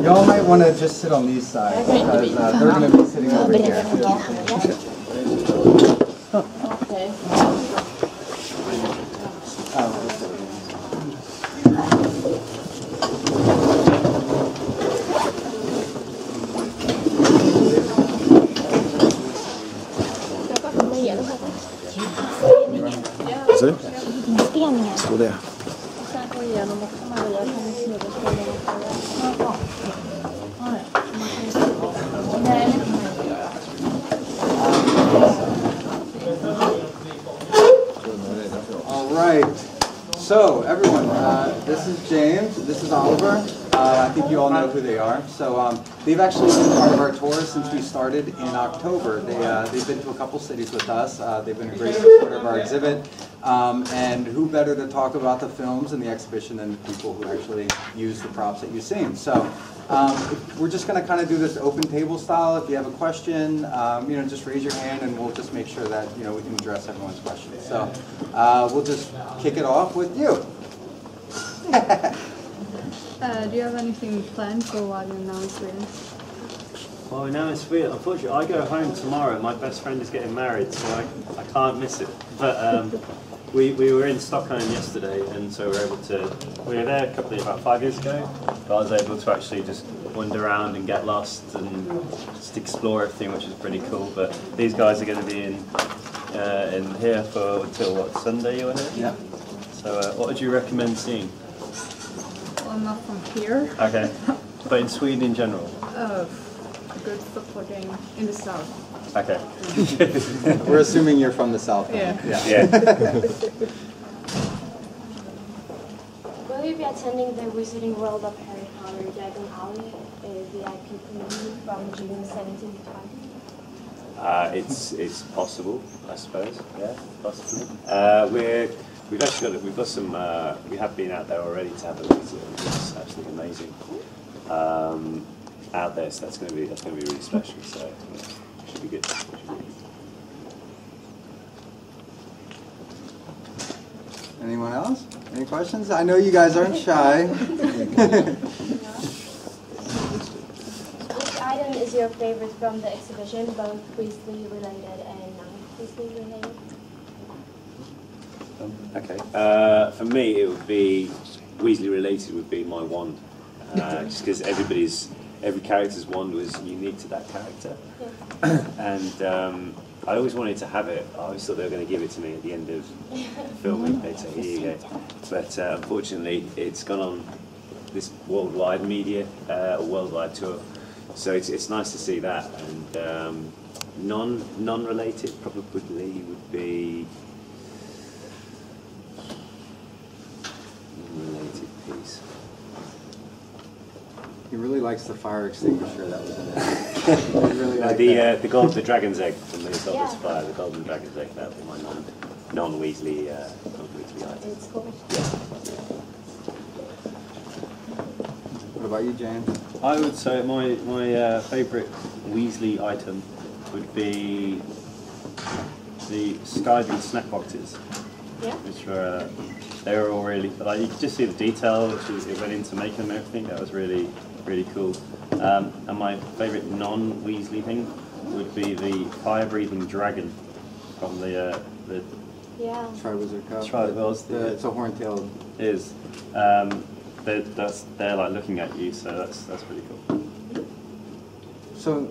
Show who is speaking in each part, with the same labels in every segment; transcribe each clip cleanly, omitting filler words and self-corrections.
Speaker 1: Y'all might want to just sit on these sides because they're going to be sitting over here.
Speaker 2: Okay.
Speaker 3: Står det.
Speaker 1: All right. So everyone, this is James. This is Oliver. I think you all know who they are. So they've actually been part of our tour since we started in October. They've been to a couple cities with us. They've been a great supporter of our exhibit. And who better to talk about the films and the exhibition than the people who actually use the props that you've seen. So we're just going to kind of do this open table style. If you have a question, just raise your hand and we'll just make sure that we can address everyone's questions. So we'll just kick it off with you.
Speaker 4: Do you have anything planned for while you're now in Sweden?
Speaker 5: Well, now in Sweden, unfortunately, I go home tomorrow. My best friend is getting married, so I can't miss it. But we were in Stockholm yesterday, and so we were there about 5 years ago. But I was able to actually just wander around and get lost and just explore everything, which is pretty cool. But these guys are going to be in here until what, Sunday you were here?
Speaker 1: Yeah.
Speaker 5: So what would you recommend seeing?
Speaker 4: Well, not from here.
Speaker 5: Okay, but in Sweden in general.
Speaker 4: A good football game in the south.
Speaker 5: Okay.
Speaker 1: We're assuming you're from the south.
Speaker 4: Yeah.
Speaker 5: Yeah.
Speaker 2: Will you be attending the Wizarding World of Harry Potter Dragon Alley VIP community from June 17th to 20th?
Speaker 5: It's possible, I suppose. Yeah, possibly. We've got some. We have been out there already to have a look at it. It's absolutely amazing out there. So that's going to be really special. So it should be good.
Speaker 1: Anyone else? Any questions? I know you guys aren't shy.
Speaker 2: Which item is your favorite from the exhibition, both Weasley related and non-Weasley related?
Speaker 5: Okay. For me, it would be Weasley related. Would be my wand, just because every character's wand was unique to that character, and I always wanted to have it. I always thought they were going to give it to me at the end of filming. They'd say, "Here you go," but unfortunately, it's gone on this worldwide media, worldwide tour. So it's nice to see that. And non-related probably would be. Related piece.
Speaker 1: He really likes the fire extinguisher that was in it. He really liked
Speaker 5: the dragon's egg from the Goblet's Fire. The golden dragon's egg. That would be my non-Weasley item.
Speaker 2: It's cool.
Speaker 1: What about you, James?
Speaker 5: I would say my favourite Weasley item would be the sky blue snack boxes.
Speaker 2: Yeah.
Speaker 5: Which were they were all really you could just see the detail which it went into making them and everything. That was really cool. And my favourite non-Weasley thing would be the fire-breathing dragon from the
Speaker 1: Triwizard Cup. It's a horn-tailed.
Speaker 5: Is they're like looking at you, so that's pretty cool.
Speaker 1: So.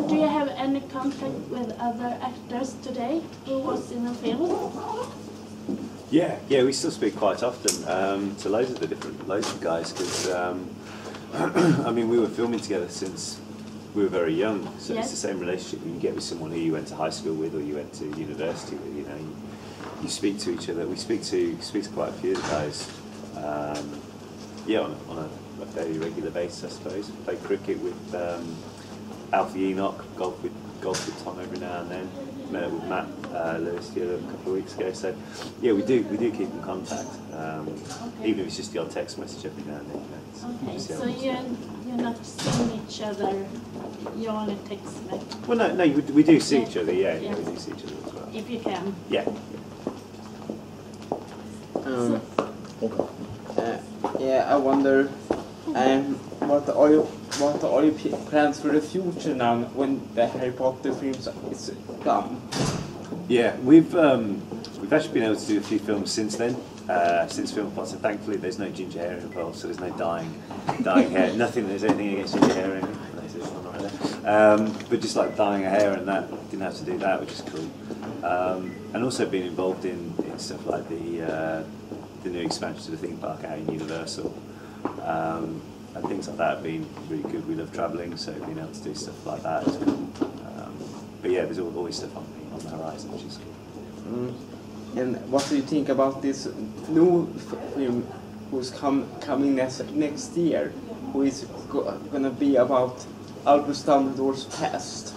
Speaker 6: Do you have any contact with other actors today who was in the film?
Speaker 5: Yeah, we still speak quite often to loads of guys because I mean we were filming together since we were very young, so it's the same relationship you get with someone who you went to high school with or you went to university with. You speak to each other. We speak to quite a few of the guys. On a fairly regular basis, I suppose. We play cricket with Alfie Enoch, golf with Tom every now and then. Met up with Matt Lewis here a couple of weeks ago. So yeah, we do keep in contact. Even if it's just the odd text message every now and then.
Speaker 6: Okay, so you're not seeing each other, you only text like...
Speaker 5: Well, no, we do see each other, yeah, we do see each other as well.
Speaker 6: If you can.
Speaker 5: Yeah.
Speaker 3: Yeah, I wonder, what are your plans for the future now when the Harry Potter films is done?
Speaker 5: Yeah, we've actually been able to do a few films since then. Since Film Potter, thankfully there's no ginger hair involved, so there's no dyeing hair. There's anything against ginger hair or anything. But just like dyeing a hair and that, didn't have to do that, which is cool. And also been involved in stuff like the new expansion to the theme park out in Universal. And things like that have been really good. We love travelling, so being able to do stuff like that is cool. But yeah, there's always stuff on the horizon, which is cool.
Speaker 3: And what do you think about this new film who's coming next year, who is going to be about Albus Dumbledore's past?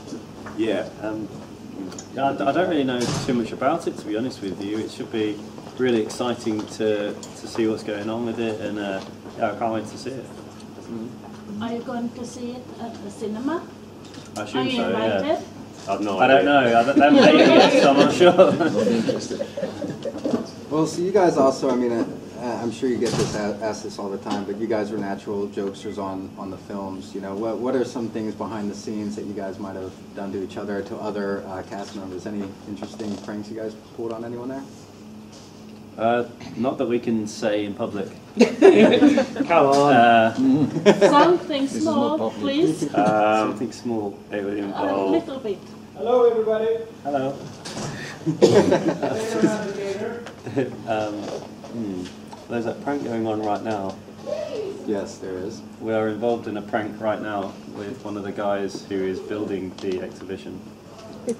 Speaker 5: Yeah.
Speaker 7: I don't really know too much about it, to be honest with you. It should be really exciting to see what's going on with it, and yeah, I can't wait to see it.
Speaker 6: Are you going to see it at the cinema?
Speaker 7: I
Speaker 6: Are
Speaker 7: assume
Speaker 6: you
Speaker 7: so,
Speaker 6: invited?
Speaker 7: yeah.
Speaker 5: I've no
Speaker 7: I
Speaker 5: idea.
Speaker 7: don't know. They haven't made it yet, so I'm not sure.
Speaker 1: Well, so you guys also, I mean, I'm sure you get asked this all the time, but you guys were natural jokesters on the films. You know, what are some things behind the scenes that you guys might have done to each other, to other cast members? Any interesting pranks you guys pulled on anyone there?
Speaker 7: Not that we can say in public.
Speaker 5: Come on.
Speaker 6: Something small, please.
Speaker 7: Something small.
Speaker 5: It would
Speaker 6: A
Speaker 5: involve...
Speaker 6: little bit.
Speaker 8: Hello, everybody.
Speaker 7: Hello. There's a prank going on right now.
Speaker 1: Yes, there is.
Speaker 7: We are involved in a prank right now with one of the guys who is building the exhibition.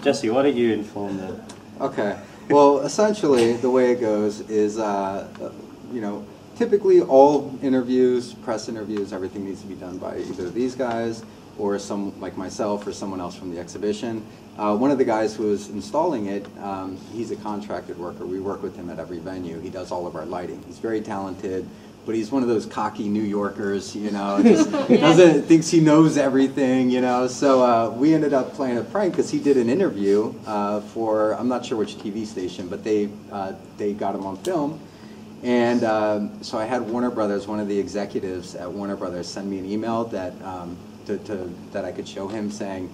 Speaker 7: Jesse, why don't you inform them?
Speaker 1: Okay. Well, essentially, the way it goes is, you know, typically all interviews, press interviews, everything needs to be done by either these guys or some like myself or someone else from the exhibition. One of the guys who is installing it, he's a contracted worker. We work with him at every venue. He does all of our lighting. He's very talented, but he's one of those cocky New Yorkers, you know, just thinks he knows everything, you know. So we ended up playing a prank because he did an interview for, I'm not sure which TV station, but they got him on film. And so I had Warner Brothers, one of the executives at Warner Brothers, send me an email that that I could show him, saying,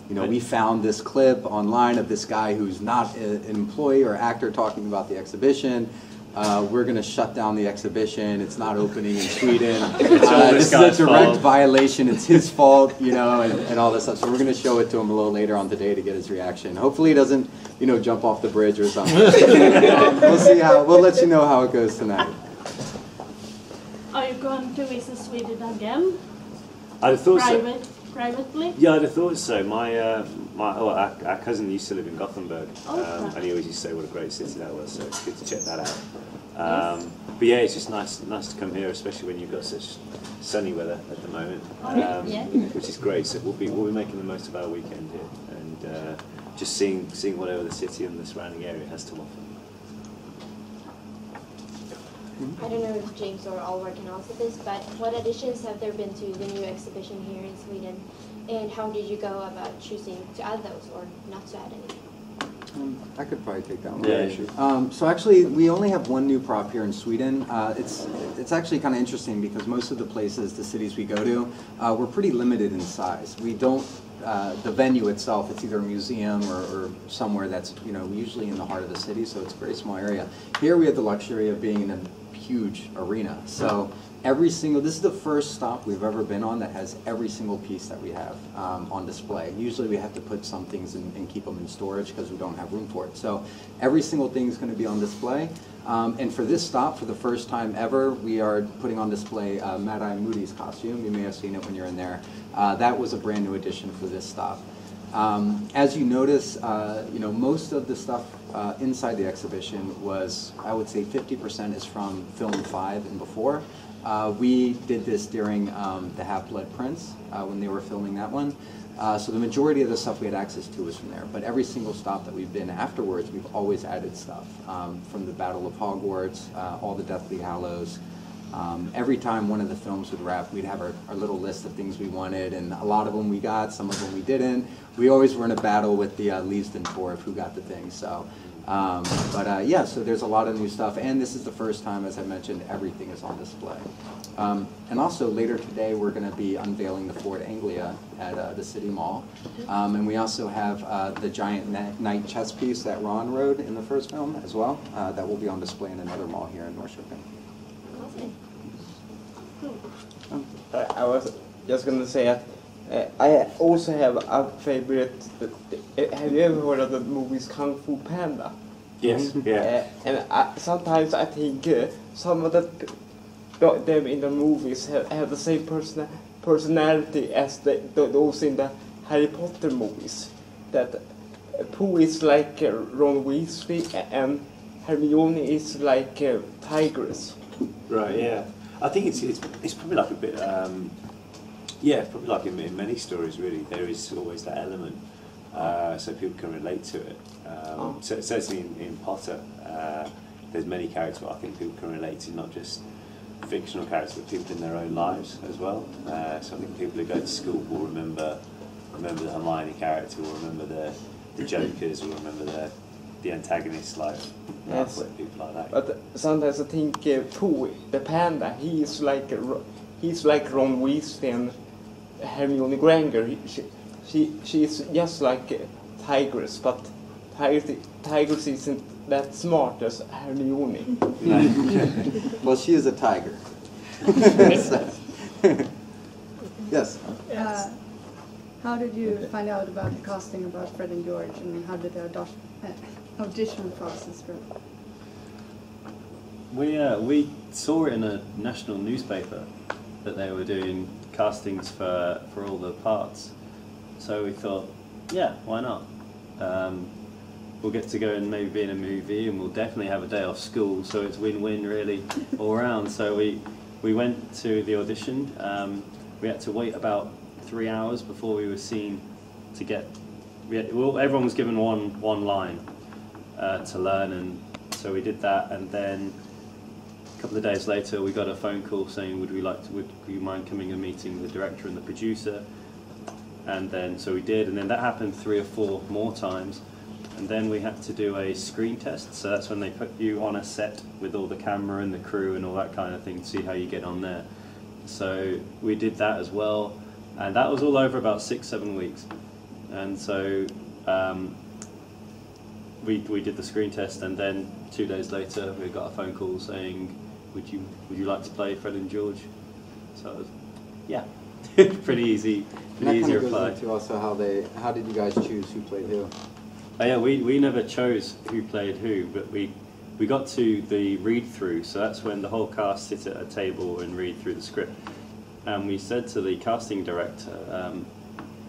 Speaker 1: you know, we found this clip online of this guy who's not an employee or actor talking about the exhibition. We're going to shut down the exhibition. It's not opening in Sweden. This is a direct violation. It's his fault, you know, and all this stuff. So we're going to show it to him a little later on today to get his reaction. Hopefully he doesn't, you know, jump off the bridge or something. We'll see how. We'll let you know how it goes tonight.
Speaker 6: Are you going to visit Sweden again?
Speaker 5: I'd have thought so.
Speaker 6: Privately?
Speaker 5: Yeah, I'd have thought so. Our cousin used to live in Gothenburg, and he always used to say what a great city that was, so it's good to check that out. But yeah, it's just nice to come here, especially when you've got such sunny weather at the moment, which is great. So we'll be making the most of our weekend here, and just seeing whatever the city and the surrounding area has to offer.
Speaker 2: I don't know if James or Oliver can answer this, but what additions have there been to the new exhibition here in Sweden, and how did you go about choosing to add those or not to add any?
Speaker 1: I could probably take that one.
Speaker 7: Yeah, sure.
Speaker 1: So actually, we only have one new prop here in Sweden. It's actually kind of interesting because most of the places, the cities we go to, we're pretty limited in size. We don't. The venue itself, it's either a museum or somewhere that's, you know, usually in the heart of the city, so it's a very small area. Here we have the luxury of being in a huge arena. So this is the first stop we've ever been on that has every single piece that we have on display. Usually we have to put some things and keep them in storage because we don't have room for it. So every single thing is going to be on display. And for this stop, for the first time ever, we are putting on display Mad-Eye Moody's costume. You may have seen it when you're in there. That was a brand new addition for this stop. As you notice, you know, most of the stuff inside the exhibition was, I would say 50% is from film 5 and before. We did this during the Half-Blood Prince when they were filming that one. So the majority of the stuff we had access to was from there. But every single stop that we've been afterwards, we've always added stuff. From the Battle of Hogwarts, all the Deathly Hallows. Every time one of the films would wrap, we'd have our little list of things we wanted, and a lot of them we got, some of them we didn't. We always were in a battle with the Leavesden tour of who got the thing. So, yeah, so there's a lot of new stuff, and this is the first time, as I mentioned, everything is on display. And also later today, we're going to be unveiling the Ford Anglia at the City Mall, and we also have the giant knight chess piece that Ron rode in the first film as well. That will be on display in another mall here in Norrköping.
Speaker 3: I was just going to say that I also have a favorite. Have you ever heard of the movies Kung Fu Panda?
Speaker 5: Yes, yeah.
Speaker 3: And sometimes I think some of them in the movies have the same personality as those in the Harry Potter movies. That Pooh is like Ron Weasley and Hermione is like Tigress.
Speaker 5: Right, yeah. I think it's probably like a bit, yeah, probably like in many stories really, there is always that element, so people can relate to it. So certainly in Potter, there's many characters that I think people can relate to, not just fictional characters, but people in their own lives as well. So I think people who go to school will remember the Hermione character, will remember the Jokers, will remember the antagonists, like people like that.
Speaker 3: But sometimes I think Pooh, the panda, he's like Ron Weasley and Hermione Granger. She's just like Tigress, but Tigress isn't that smart as Hermione.
Speaker 1: Well, she is a tiger. Yes.
Speaker 4: How did you find out about the casting about Fred and George, and how did the audition process go?
Speaker 7: We saw it in a national newspaper that they were doing castings for all the parts. So we thought, yeah, why not? We'll get to go and maybe be in a movie, and we'll definitely have a day off school, so it's win-win really all around. So we went to the audition. We had to wait about 3 hours before we were seen to get. Everyone was given one line to learn, and so we did that. And then a couple of days later, we got a phone call saying, would you mind coming and meeting the director and the producer? And then so we did, and then that happened 3 or 4 more times. And then we had to do a screen test, so that's when they put you on a set with all the camera and the crew and all that kind of thing to see how you get on there. So we did that as well, and that was all over about 6-7 weeks. And so we did the screen test, and then 2 days later we got a phone call saying, would you like to play Fred and George? So it was, yeah, pretty easy reply.
Speaker 1: Goes into also how did you guys choose who played who?
Speaker 7: Oh yeah, we never chose who played who, but we got to the read-through, so that's when the whole cast sit at a table and read through the script. And we said to the casting director,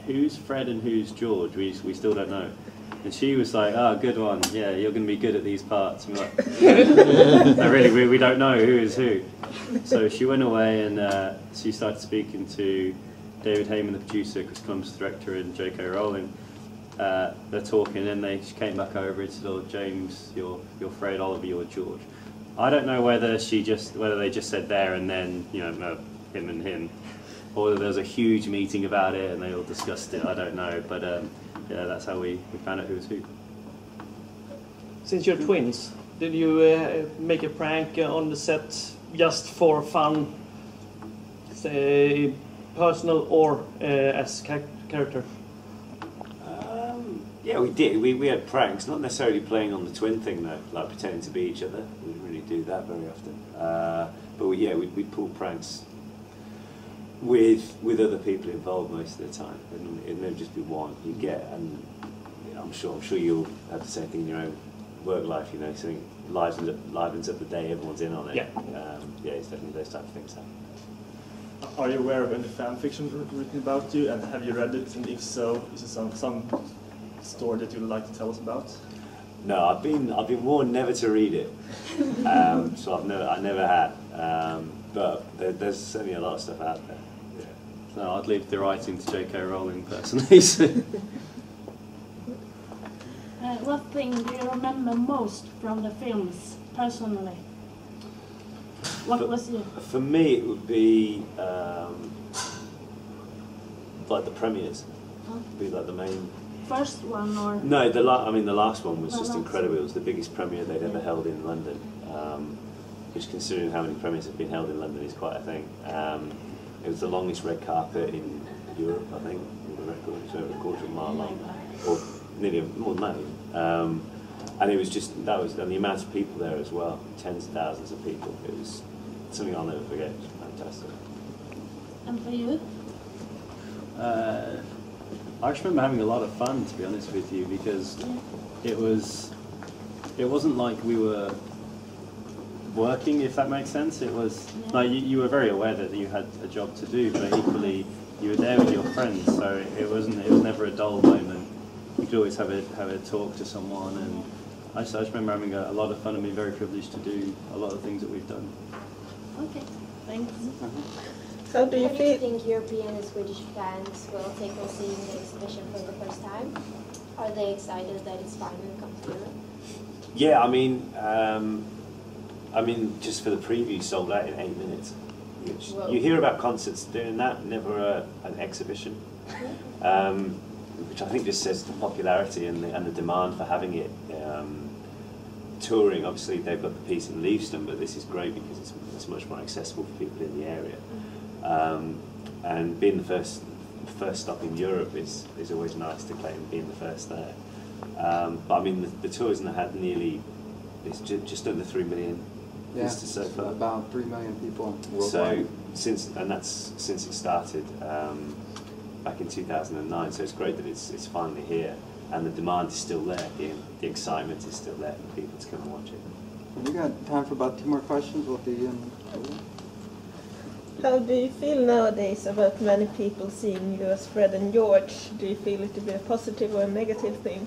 Speaker 7: who's Fred and who's George? We still don't know. And she was like, good one, yeah, you're going to be good at these parts. And we're like, no, really, we don't know who is who. So she went away, and she started speaking to David Heyman, the producer, Chris Columbus, the director, and J.K. Rowling. They're talking, and she came back over and said, "Oh, James, you're Fred, Oliver, you're George." I don't know whether they just said there and then, no, him and him, or whether there was a huge meeting about it and they all discussed it. I don't know, but yeah, that's how we found out who was who.
Speaker 8: Since you're twins, did you make a prank on the set just for fun, say personal or as character?
Speaker 5: Yeah, we did. We had pranks, not necessarily playing on the twin thing though, like pretending to be each other. We didn't really do that very often. But we'd pull pranks with other people involved most of the time. It'd never just be one. You get, and I'm sure you'll have the same thing in your own work life. Something livens up the day. Everyone's in on it. Yeah, it's definitely those type of things happen.
Speaker 9: Are you aware of any fan fiction written about you, and have you read it? And if so, is it some story that you'd like to tell us about?
Speaker 5: No, I've been warned never to read it, so I never had. But there's certainly a lot of stuff out there. Yeah.
Speaker 7: So I'd leave the writing to J.K. Rowling personally.
Speaker 6: What thing do you remember most from the films, personally? What was you?
Speaker 5: For me, it would be like the premieres. Be like the main.
Speaker 6: First one or?
Speaker 5: No, the last one was just incredible. It was the biggest premiere they'd ever held in London, which, considering how many premieres have been held in London, is quite a thing. It was the longest red carpet in Europe, I think. The record was over a quarter of a mile long, or nearly more than that. And it was just and the amount of people there as well, tens of thousands of people. It was something I'll never forget. It was fantastic.
Speaker 6: And for you?
Speaker 7: I just remember having a lot of fun, to be honest with you, because it wasn't like we were working, if that makes sense. It was like you were very aware that you had a job to do, but equally you were there with your friends, so it was never a dull moment. You could always have a talk to someone, and I just remember having a lot of fun and being very privileged to do a lot of things that we've done.
Speaker 6: Okay, thanks.
Speaker 2: How do you think European and Swedish fans will take on seeing the exhibition for the first time? Are they excited that it's finally come to Europe?
Speaker 5: Yeah, I mean, just for the preview, sold out in 8 minutes. Which you hear about concerts doing that, never an exhibition. Which I think just says the popularity and the demand for having it. Touring, obviously, they've got the piece in Leavesden, but this is great because it's much more accessible for people in the area. And being the first stop in Europe is always nice to claim being the first there. But I mean, the tours had it's just under 3 million visitors so far.
Speaker 1: About 3 million people worldwide.
Speaker 5: So that's since it started back in 2009. So it's great that it's finally here, and the demand is still there. The excitement is still there for people to come and watch it.
Speaker 1: We got time for about 2 more questions. We'll be in.
Speaker 10: How do you feel nowadays about many people seeing you as Fred and George? Do you feel it to be a positive or a negative thing?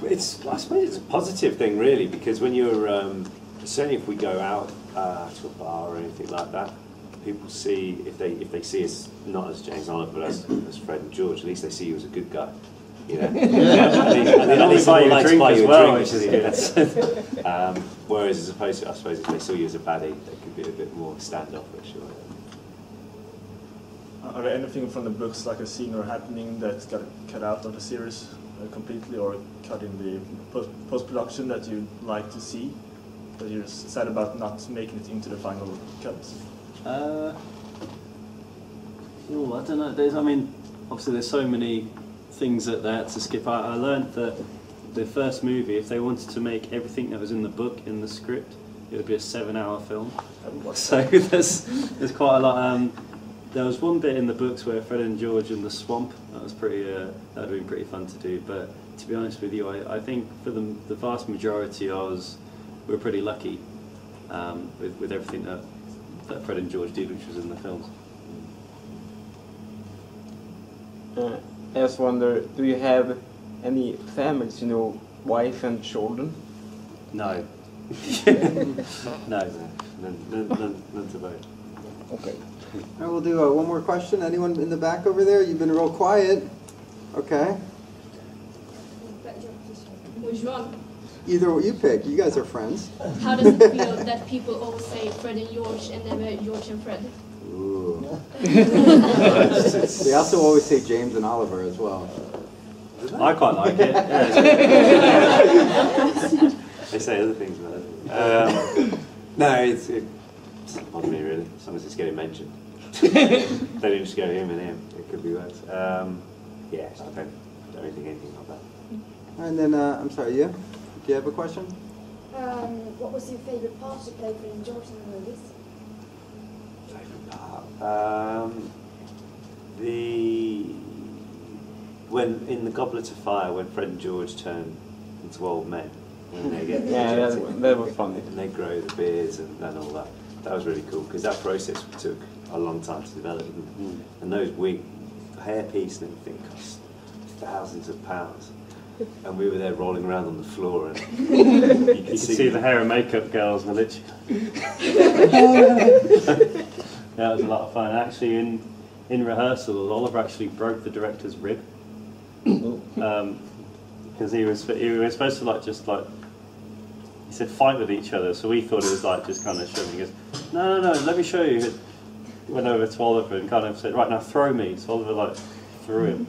Speaker 5: I suppose it's a positive thing, really, because when you're certainly if we go out to a bar or anything like that, people see if they see us not as James Oliver but as Fred and George, at least they see you as a good guy. You know, and they buy you a drink as well. Whereas, as opposed to, I suppose, if they saw you as a baddie, they could be a bit more standoffish.
Speaker 9: Are there anything from the books, like a scene or happening, that got cut out of the series completely, or cut in the post-production that you'd like to see, that you're sad about not making it into the final cut?
Speaker 7: I don't know. Obviously, there's so many things that they had to skip. I learned that the first movie, if they wanted to make everything that was in the book in the script, it would be a 7-hour film. So there's quite a lot. There was one bit in the books where Fred and George in the swamp. That was pretty. That would have been pretty fun to do. But to be honest with you, I think for the vast majority, we were pretty lucky with everything that Fred and George did, which was in the films.
Speaker 3: I just wonder, do you have any families, wife and children?
Speaker 5: No. No, none to vote.
Speaker 3: Okay.
Speaker 1: All right, we'll do one more question. Anyone in the back over there? You've been real quiet. Okay.
Speaker 11: Which one?
Speaker 1: Either you pick. You guys are friends.
Speaker 11: How does it feel that people always say Fred and George and never George and Fred?
Speaker 1: Ooh. They also always say James and Oliver as well.
Speaker 5: I quite like it. They say other things about it. No, it doesn't bother me really, as long as it's getting mentioned. They didn't just go him and him. It could be worse. Yeah, I don't think anything like that.
Speaker 1: And then, I'm sorry, you? Do you have a question?
Speaker 2: What was your favorite part to play Fred and George in the movies?
Speaker 5: Favorite part? When in the Goblet of Fire, when Fred and George turn into old men, when they get
Speaker 3: that was funny.
Speaker 5: and they grow the beards and all that. That was really cool because that process took a long time to develop, and those wig hairpiece and everything cost thousands of pounds. And we were there rolling around on the floor, and you could see
Speaker 7: the hair and makeup girls were literally. Yeah, it was a lot of fun. Actually, in rehearsal, Oliver actually broke the director's rib. Because he was supposed to he said fight with each other, so we thought it was like just kind of shoving. He goes, no, let me show you. He went over to Oliver and kind of said, right, now throw me. So Oliver like threw him.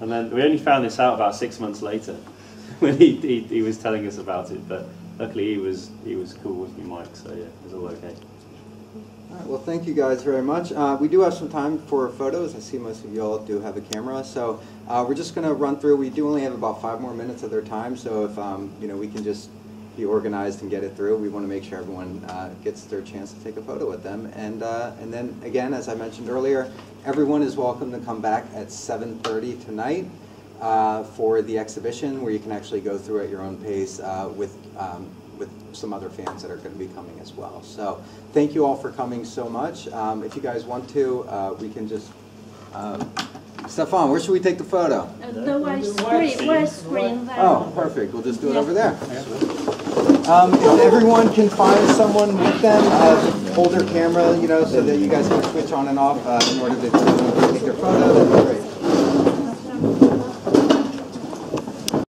Speaker 7: And then we only found this out about 6 months later when he was telling us about it. But luckily he was cool with me, Mike. So yeah, it was all okay.
Speaker 1: All right, well, thank you guys very much. We do have some time for photos. I see most of you all do have a camera, so we're just going to run through. We do only have about 5 more minutes of their time, so if we can just be organized and get it through. We want to make sure everyone gets their chance to take a photo with them. And then again, as I mentioned earlier, everyone is welcome to come back at 7:30 tonight for the exhibition, where you can actually go through at your own pace with some other fans that are going to be coming as well. So thank you all for coming so much. If you guys want to, we can just... Stefan, where should we take the photo?
Speaker 6: The white screen there.
Speaker 1: Oh, perfect. We'll just do it over there. If everyone can find someone with them, hold their camera, so that you guys can switch on and off in order to take their photo, that'd be great.